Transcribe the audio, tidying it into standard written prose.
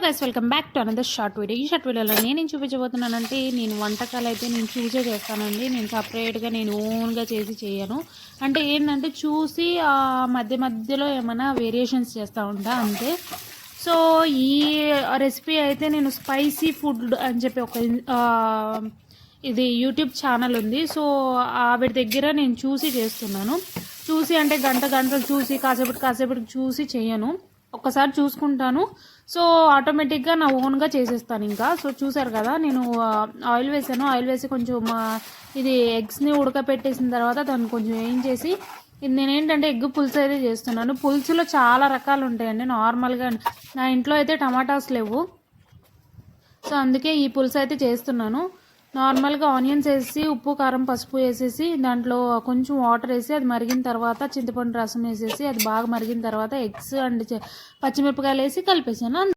Guys welcome back to another short video. ఈ short వీడియోలో నేను చూపించబోతున్నానంటే నేను వంటకాలు అయితే నేను చూసే చేస్తానండి. నేను సపరేట్గా నేను ఓన్గా చేసి చేయను. అంటే ఏంటంటే చూసి మధ్య మధ్యలో ఏమైనా వేరియేషన్స్ చేస్తూ ఉంటా అంతే. సో ఈ రెసిపీ అయితే నేను స్పైసీ ఫుడ్ అని చెప్పి ఒక ఇది యూట్యూబ్ ఛానల్ ఉంది. సో ఆవిడ దగ్గర నేను చూసి చేస్తున్నాను. చూసి అంటే గంటలు చూసి కాసేపటికి చూసి చేయను. ఒక్కసారి చూసుకుంటాను. సో ఆటోమేటిక్గా నా ఓన్గా చేసేస్తాను ఇంకా. సో చూసారు కదా, నేను ఆయిల్ వేసాను. ఆయిల్ వేసి కొంచెం ఇది ఎగ్స్ని ఉడకపెట్టేసిన తర్వాత దాన్ని కొంచెం వేయించేసి ఇది నేనేంటంటే ఎగ్ పులుసు అయితే చేస్తున్నాను. పులుసులో చాలా రకాలు ఉంటాయండి. నార్మల్గా నా ఇంట్లో అయితే టమాటాస్ లేవు, సో అందుకే ఈ పులుసు అయితే చేస్తున్నాను. నార్మల్గా ఆనియన్స్ వేసి ఉప్పు కారం పసుపు వేసేసి దాంట్లో కొంచెం వాటర్ వేసి అది మరిగిన తర్వాత చింతపండు రసం వేసేసి అది బాగా మరిగిన తర్వాత ఎగ్స్ అండ్ పచ్చిమిరపకాయలు వేసి కలిపేసాను.